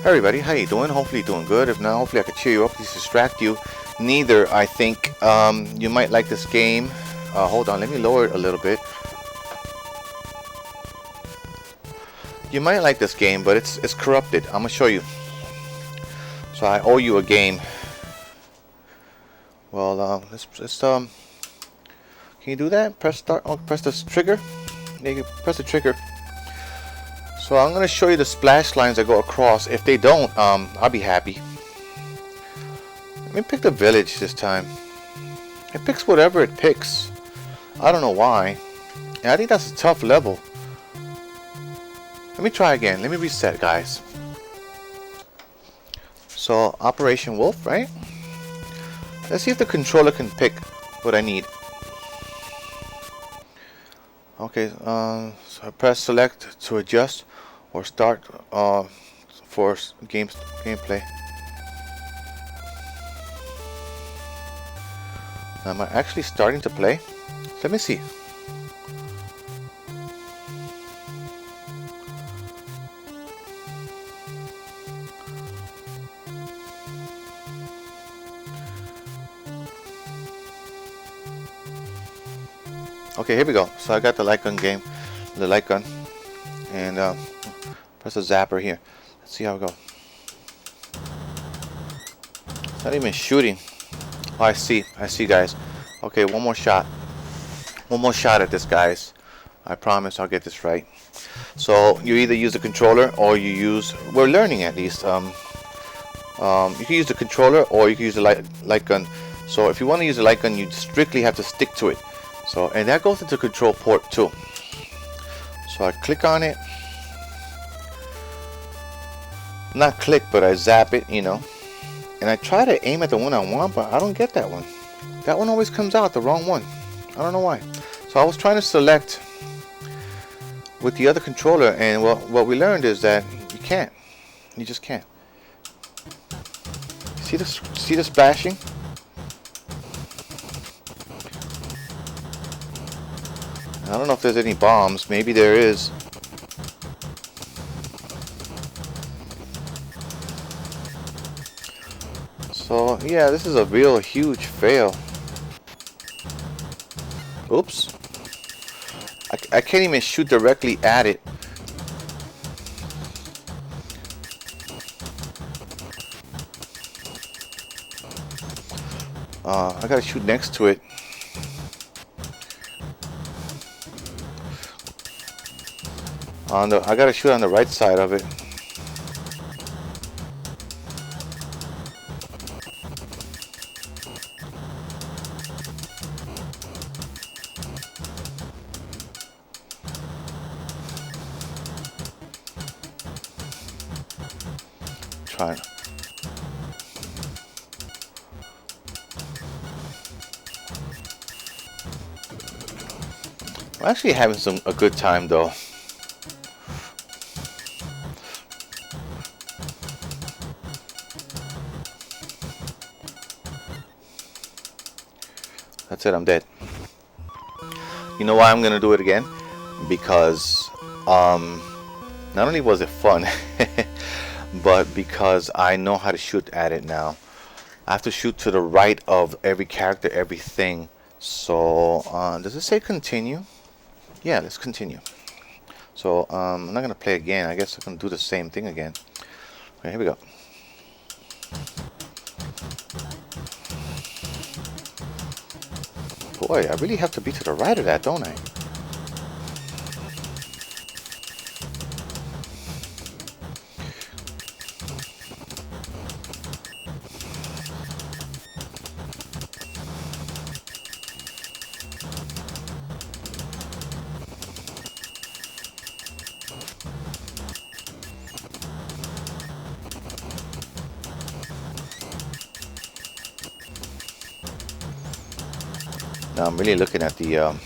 Hey everybody, how you doing? Hopefully you're doing good. If not, hopefully I could cheer you up, at least distract you. Neither, I think. You might like this game. Hold on, let me lower it a little bit. You might like this game, but it's corrupted. I'm gonna show you. So I owe you a game. Well, can you do that? Press start. Oh, press the trigger. Yeah, you press the trigger. So I'm gonna show you the splash lines that go across. If they don't, I'll be happy. Let me pick the village this time. It picks whatever it picks. I don't know why. And I think that's a tough level. Let me try again. Let me reset, guys. So Operation Wolf, right? Let's see if the controller can pick what I need. Okay, so I press select to adjust or start for gameplay. Am I actually starting to play? Let me see. Okay, here we go. So I got the light gun game, the light gun, and press the zapper here. Let's see how it goes. It's not even shooting. Oh, I see, guys. Okay, one more shot at this, guys. I promise I'll get this right. So you either use the controller or you use. We're learning at least. You can use the controller or you can use the light gun. So if you want to use the light gun, you strictly have to stick to it. So, and that goes into control port too. So I click on it. Not click, but I zap it, you know. And I try to aim at the one I want, but I don't get that one. That one always comes out the wrong one. I don't know why. So I was trying to select with the other controller, and what we learned is that you can't. You just can't. See the splashing? I don't know if there's any bombs. Maybe there is. So yeah, this is a real huge fail. Oops. I can't even shoot directly at it. I gotta shoot next to it. I gotta shoot on the right side of it. Trying. I'm actually having a good time though. That's it, I'm dead. You know why I'm gonna do it again? Because not only was it fun, but because I know how to shoot at it now. I have to shoot to the right of every character, everything. So does it say continue? Yeah, let's continue. So I'm not gonna play again. I guess I'm gonna do the same thing again. Okay, here we go. Boy, I really have to be to the right of that, don't I? Now I'm really looking at the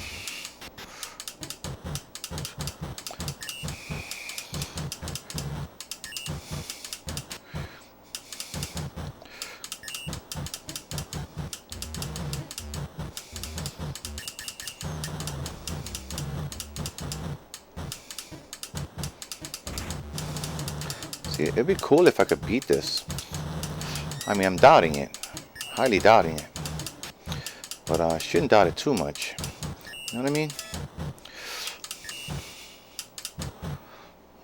See, it'd be cool if I could beat this. I mean, I'm doubting it. Highly doubting it. But I shouldn't doubt it too much. You know what I mean?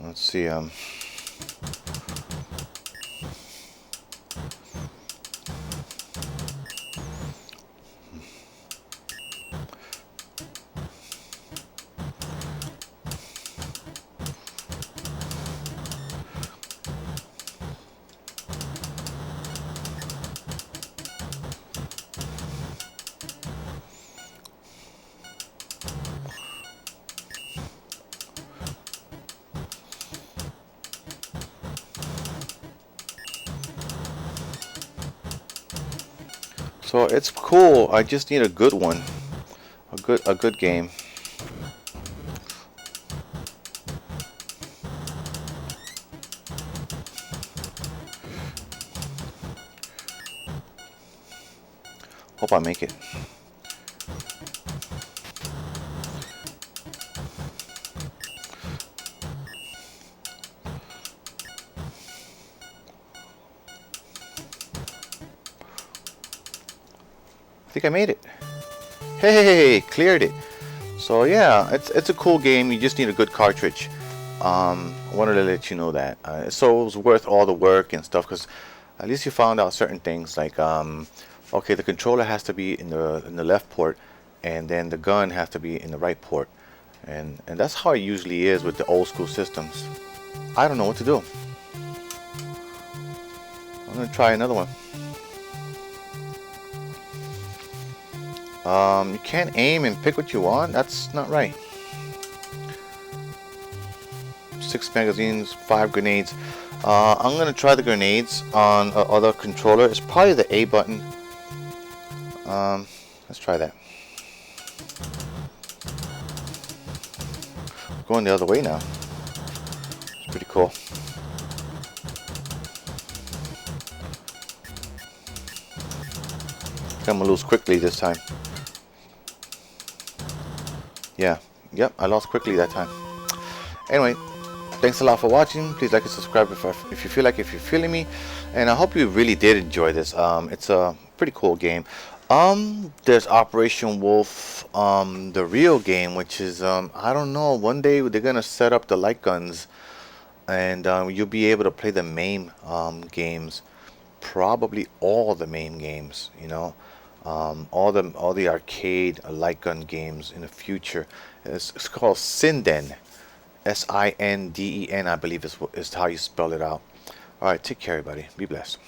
Let's see, so it's cool. I just need a good one. A good game. Hope I make it. I think I made it. Hey, cleared it. So yeah, it's a cool game. You just need a good cartridge. I wanted to let you know that. So it was worth all the work and stuff because at least you found out certain things like okay, the controller has to be in the left port, and then the gun has to be in the right port, and that's how it usually is with the old school systems. I don't know what to do. I'm gonna try another one. You can't aim and pick what you want. That's not right. 6 magazines, 5 grenades. I'm gonna try the grenades on other controller. It's probably the A button. Let's try that. Going the other way now. It's pretty cool. I'm gonna lose quickly this time. Yeah, yep, I lost quickly that time. Anyway, thanks a lot for watching. Please like and subscribe if you feel like, if you're feeling me, and I hope you really did enjoy this. It's a pretty cool game. There's Operation Wolf, the real game, which is I don't know. One day they're gonna set up the light guns, and you'll be able to play the MAME games, probably all the MAME games. You know. All the arcade light gun games in the future. It's called Sinden, Sinen, I believe is how you spell it out. All right, take care, everybody. Be blessed.